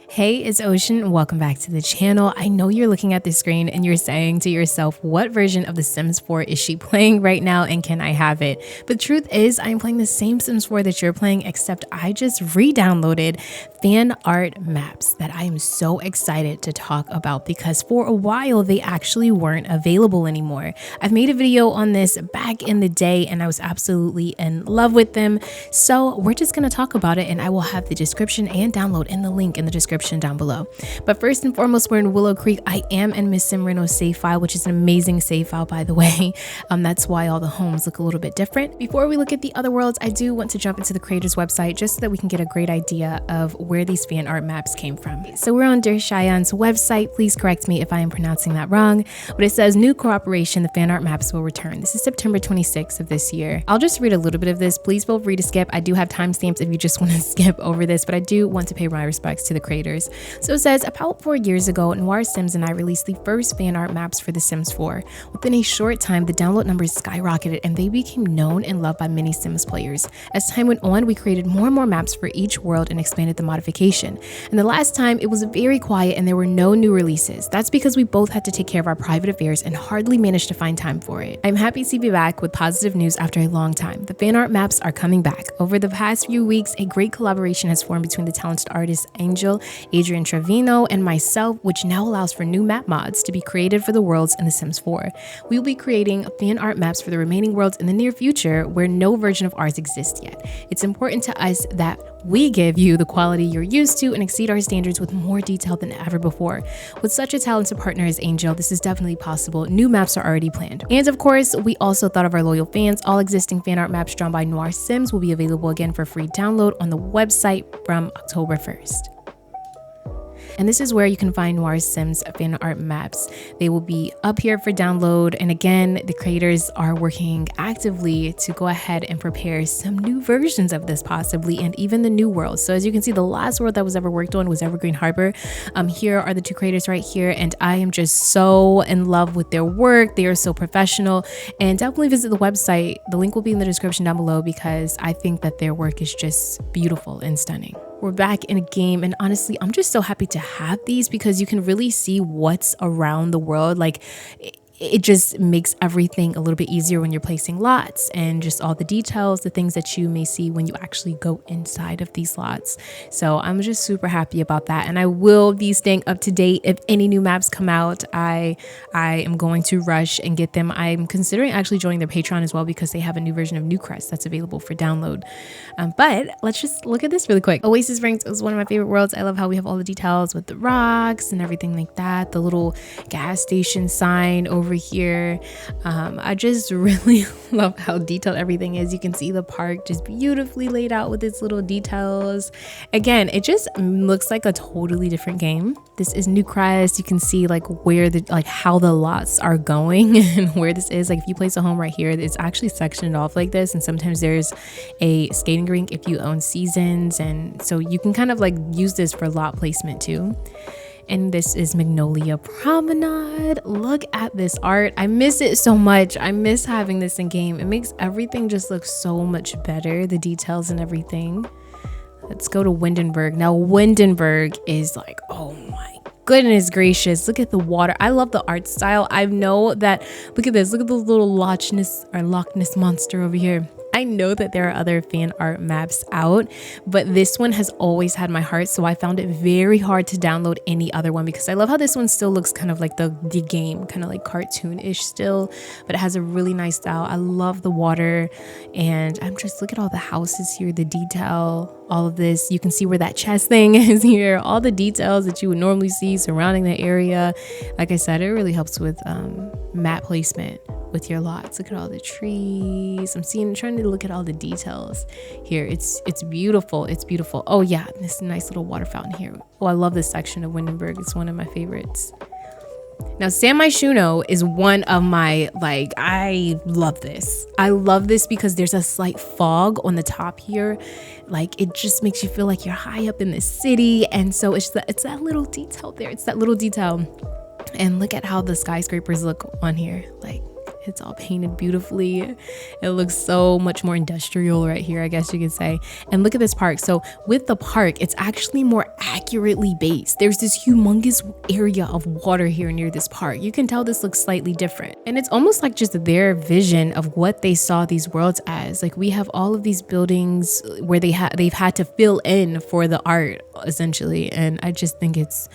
Hey, it's Ocean and welcome back to the channel. I know you're looking at the screen and you're saying to yourself, what version of The Sims 4 is she playing right now and can I have it? But the truth is I'm playing the same Sims 4 that you're playing, except I just re-downloaded fan art maps that I am so excited to talk about because for a while they actually weren't available anymore. I've made a video on this back in the day and I was absolutely in love with them. So we're just going to talk about it and I will have the description and download in the link in the description down below. But first and foremost, we're in Willow Creek. I am in Miss Simreno's save file, which is an amazing save file, by the way. That's why all the homes look a little bit different. Before we look at the other worlds, I do want to jump into the creator's website just so that we can get a great idea of where these fan art maps came from. So we're on Der Cheyenne's website. Please correct me if I am pronouncing that wrong. But it says new cooperation, the fan art maps will return. This is September 26th of this year. I'll just read a little bit of this. Please feel free to skip. I do have timestamps if you just want to skip over this, but I do want to pay my respects to the creators. So it says, about 4 years ago, Noir Sims and I released the first fan art maps for The Sims 4. Within a short time, the download numbers skyrocketed and they became known and loved by many Sims players. As time went on, we created more and more maps for each world and expanded the modification. And the last time, it was very quiet and there were no new releases. That's because we both had to take care of our private affairs and hardly managed to find time for it. I'm happy to be back with positive news after a long time. The fan art maps are coming back. Over the past few weeks, a great collaboration has formed between the talented artists Angel, Adrian Trevino, and myself, which now allows for new map mods to be created for the worlds in The Sims 4. We will be creating fan art maps for the remaining worlds in the near future where no version of ours exists yet. It's important to us that we give you the quality you're used to and exceed our standards with more detail than ever before. With such a talented partner as Angel, this is definitely possible. New maps are already planned. And of course, we also thought of our loyal fans. All existing fan art maps drawn by Noir Sims will be available again for free download on the website from October 1st. And this is where you can find Noir Sims fan art maps. They will be up here for download. And again, the creators are working actively to go ahead and prepare some new versions of this possibly, and even the new world. So as you can see, the last world that was ever worked on was Evergreen Harbor. Here are the two creators right here. And I am just so in love with their work. They are so professional, and definitely visit the website. The link will be in the description down below because I think that their work is just beautiful and stunning. We're back in a game, and honestly, I'm just so happy to have these because you can really see what's around the world. Like, it just makes everything a little bit easier when you're placing lots and just all the details, the things that you may see when you actually go inside of these lots. So I'm just super happy about that. And I will be staying up to date. If any new maps come out, I am going to rush and get them. I'm considering actually joining their Patreon as well because they have a new version of Newcrest that's available for download. But let's just look at this really quick. Oasis Ranks is one of my favorite worlds. I love how we have all the details with the rocks and everything like that. The little gas station sign over here. I just really love how detailed everything is. You can see the park just beautifully laid out with its little details. Again, it just looks like a totally different game. This is Newcrest. You can see like where how the lots are going and where this is. Like if you place a home right here, it's actually sectioned off like this, and sometimes there's a skating rink if you own seasons, and so you can kind of like use this for lot placement too. And this is Magnolia Promenade. Look at this art. I miss it so much. I miss having this in game. It makes everything just look so much better, the details and everything. Let's go to Windenburg. Now Windenburg is like, oh my goodness gracious, look at the water. I love the art style. I know that, look at this, look at the little Loch Ness monster over here. I know that there are other fan art maps out, but this one has always had my heart, so I found it very hard to download any other one because I love how this one still looks kind of like the game, kind of like cartoon-ish still, but it has a really nice style. I love the water, and I'm just, look at all the houses here, the detail, all of this. You can see where that chest thing is here, all the details that you would normally see surrounding the area. Like I said, it really helps with map placement with your lots. Look at all the trees. I'm trying to look at all the details here. It's beautiful. It's beautiful. Oh yeah, this nice little water fountain here. Oh, I love this section of Windenburg. It's one of my favorites. Now, San Myshuno is one of my, I love this. I love this because there's a slight fog on the top here. Like, it just makes you feel like you're high up in the city. And so it's that little detail there. It's that little detail. And look at how the skyscrapers look on here. Like, It's all painted beautifully. It looks so much more industrial right here, I guess you could say. And look at this park. So with the park, it's actually more accurately based. There's this humongous area of water here near this park. You can tell this looks slightly different. And it's almost like just their vision of what they saw these worlds as. Like we have all of these buildings where they've had to fill in for the art essentially. And I just think it's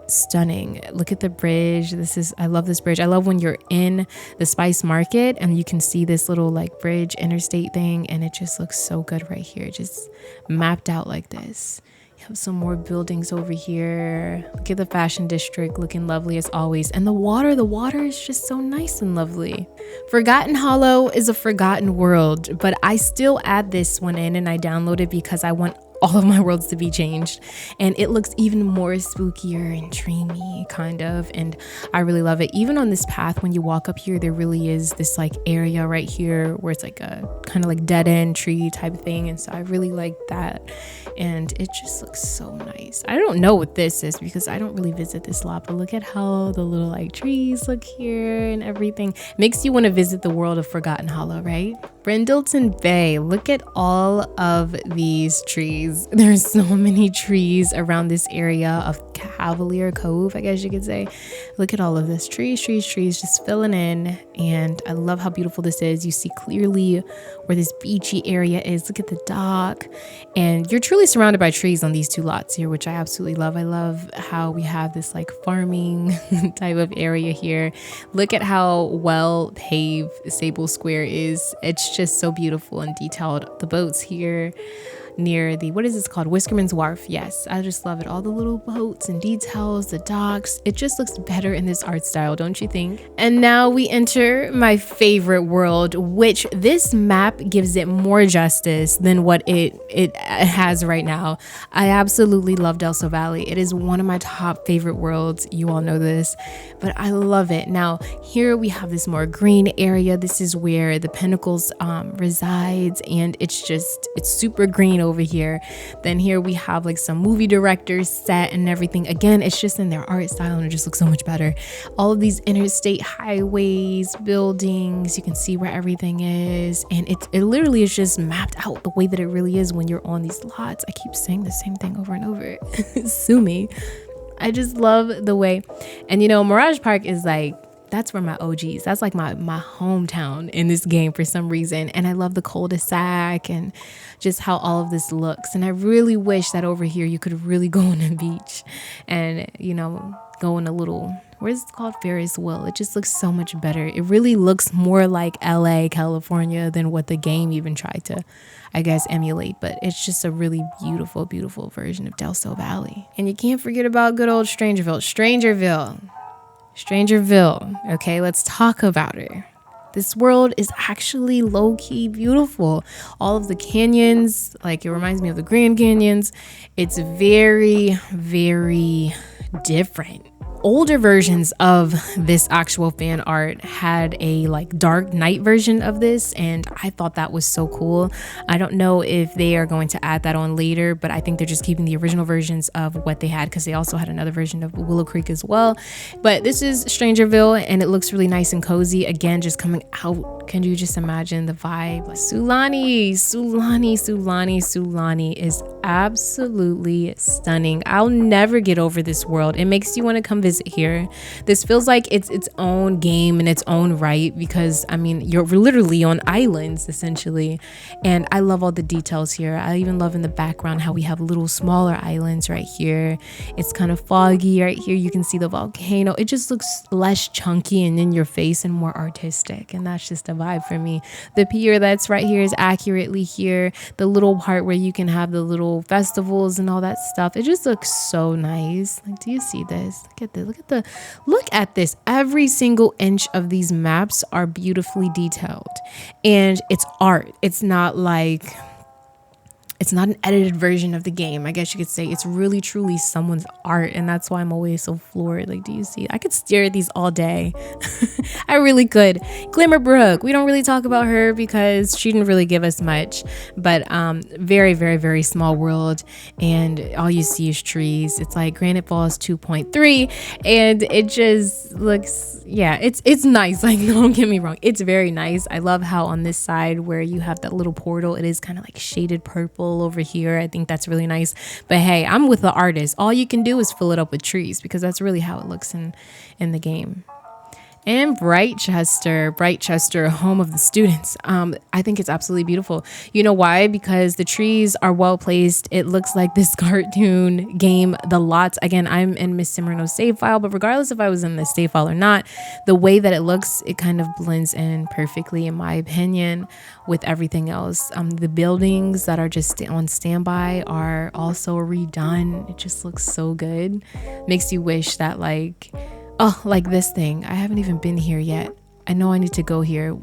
stunning. Look at the bridge. I love this bridge. I love when you're in the spice market and you can see this little like bridge interstate thing, and it just looks so good right here, just mapped out like this. You have some more buildings over here. Look at the fashion district looking lovely as always. And the water is just so nice and lovely. Forgotten Hollow is a forgotten world, but I still add this one in and I download it because I want all of my worlds to be changed, and it looks even more spookier and dreamy kind of, and I really love it. Even on this path, when you walk up here, there really is this like area right here where it's like a kind of like dead end tree type thing, and so I really like that, and it just looks so nice. I don't know what this is because I don't really visit this lot, but look at how the little like trees look here and everything. Makes you want to visit the world of Forgotten Hollow, right? Brindleton Bay, look at all of these trees. There's so many trees around this area of Cavalier Cove, I guess you could say. Look at all of this, trees just filling in, and I love how beautiful this is. You see clearly where this beachy area is. Look at the dock, and you're truly surrounded by trees on these two lots here, which I absolutely love. I love how we have this like farming type of area here. Look at how well paved Sable Square is. It's just so beautiful and detailed. The boats here near the, what is this called? Whiskerman's Wharf. Yes, I just love it. All the little boats and details, the docks. It just looks better in this art style, don't you think? And now we enter my favorite world, which this map gives it more justice than what it has right now. I absolutely love Delso Valley. It is one of my top favorite worlds. You all know this, but I love it. Now, here we have this more green area. This is where the Pinnacles resides, and it's super green over here. Then here we have like some movie directors set and everything. Again, it's just in their art style and it just looks so much better. All of these interstate highways, buildings, you can see where everything is, and it literally is just mapped out the way that it really is when you're on these lots. I keep saying the same thing over and over. Sue me. I just love the way, and you know, Mirage Park is like, that's where my OGs, that's like my hometown in this game for some reason. And I love the cul-de-sac and just how all of this looks. And I really wish that over here you could really go on a beach and, you know, go in a little, what is it called? Ferris wheel. It just looks so much better. It really looks more like LA, California than what the game even tried to, I guess, emulate. But it's just a really beautiful, beautiful version of Delso Valley. And you can't forget about good old Strangerville. Okay, let's talk about it. This world is actually low-key beautiful. All of the canyons, like it reminds me of the Grand Canyons. It's very, very different. Older versions of this actual fan art had a like dark night version of this, and I thought that was so cool. I don't know if they are going to add that on later, but I think they're just keeping the original versions of what they had, because they also had another version of Willow Creek as well. But this is Strangerville, and it looks really nice and cozy. Again, just coming out, can you just imagine the vibe? Sulani is absolutely stunning. I'll never get over this world. It makes you want to come visit here. This feels like it's its own game in its own right, because I mean, you're literally on islands essentially, and I love all the details here. I even love in the background how we have little smaller islands right here. It's kind of foggy right here. You can see the volcano. It just looks less chunky and in your face and more artistic, and that's just a vibe for me. The pier that's right here is accurately here. The little part where you can have the little festivals and all that stuff, it just looks so nice. Like, do you see this? Look at this. Every single inch of these maps are beautifully detailed, and it's art. It's not like it's not an edited version of the game. I guess you could say it's really truly someone's art, and that's why I'm always so floored. Like, do you see? I could stare at these all day. I really could. Glimmerbrook, we don't really talk about her because she didn't really give us much, but very, very, very small world, and all you see is trees. It's like Granite Falls 2.3, and it just looks, yeah, it's nice. Like, don't get me wrong, it's very nice. I love how on this side where you have that little portal, it is kind of like shaded purple over here. I think that's really nice. But hey, I'm with the artist. All you can do is fill it up with trees because that's really how it looks in the game. And Brightchester, home of the students. I think it's absolutely beautiful. You know why? Because the trees are well placed. It looks like this cartoon game, the lots. Again, I'm in Miss Simmerno's save file, but regardless if I was in the save file or not, the way that it looks, it kind of blends in perfectly, in my opinion, with everything else. The buildings that are just on standby are also redone. It just looks so good. Makes you wish that, like, oh, like this thing. I haven't even been here yet. I know I need to go here.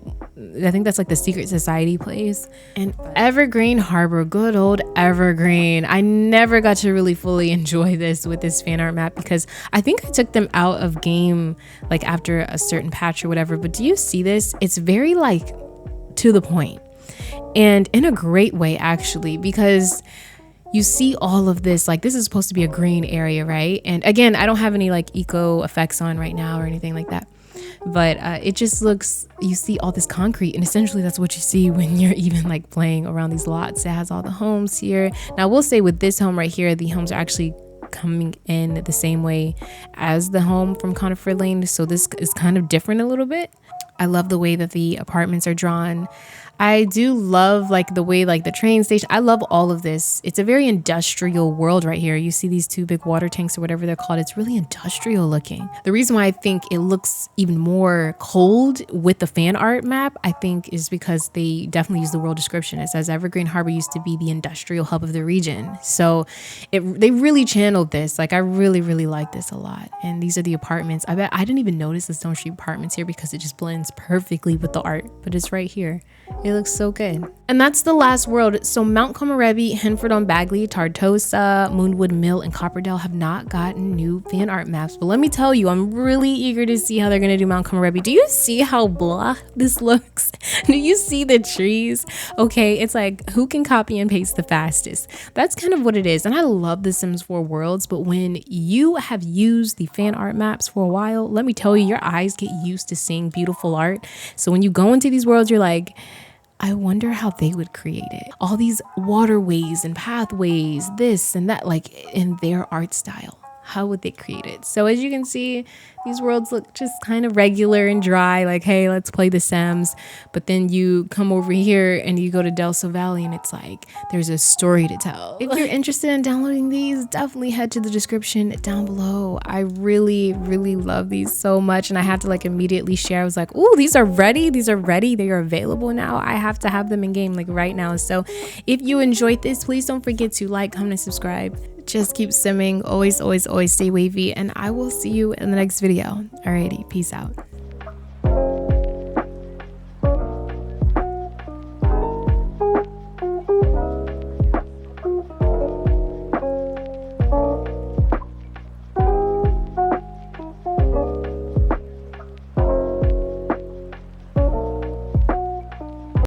I think that's like the secret society place. And Evergreen Harbor, good old Evergreen. I never got to really fully enjoy this with this fan art map because I think I took them out of game like after a certain patch or whatever. But do you see this? It's very like to the point, and in a great way actually, because you see all of this, like this is supposed to be a green area, right? And again, I don't have any like eco effects on right now or anything like that, but it just looks, you see all this concrete, and essentially that's what you see when you're even like playing around these lots. It has all the homes here. Now, we'll say with this home right here, the homes are actually coming in the same way as the home from Conifer Lane, so this is kind of different a little bit. I love the way that the apartments are drawn. I do love like the way like the train station, I love all of this. It's a very industrial world right here. You see these two big water tanks or whatever they're called. It's really industrial looking. The reason why I think it looks even more cold with the fan art map, I think, is because they definitely use the world description. It says Evergreen Harbor used to be the industrial hub of the region. So they really channeled this. Like, I really, really like this a lot. And these are the apartments. I bet I didn't even notice the Stone Street apartments here because it just blends perfectly with the art, but it's right here. It looks so good. And that's the last world. So Mount Comarebi, Henford-on-Bagley, Tartosa, Moonwood Mill, and Copperdale have not gotten new fan art maps. But let me tell you, I'm really eager to see how they're going to do Mount Comarebi. Do you see how blah this looks? Do you see the trees? Okay, it's like, who can copy and paste the fastest? That's kind of what it is. And I love the Sims 4 worlds, but when you have used the fan art maps for a while, let me tell you, your eyes get used to seeing beautiful art. So when you go into these worlds, you're like, I wonder how they would create it. All these waterways and pathways, this and that, like in their art style. How would they create it? So as you can see, these worlds look just kind of regular and dry, like, hey, let's play The Sims. But then you come over here and you go to Delso Valley and it's like, there's a story to tell. If you're interested in downloading these, definitely head to the description down below. I really, really love these so much. And I had to like immediately share. I was like, oh, these are ready. These are ready. They are available now. I have to have them in game like right now. So if you enjoyed this, please don't forget to like, comment, and subscribe. Just keep simming. Always, always, always stay wavy. And I will see you in the next video. Alrighty, peace out.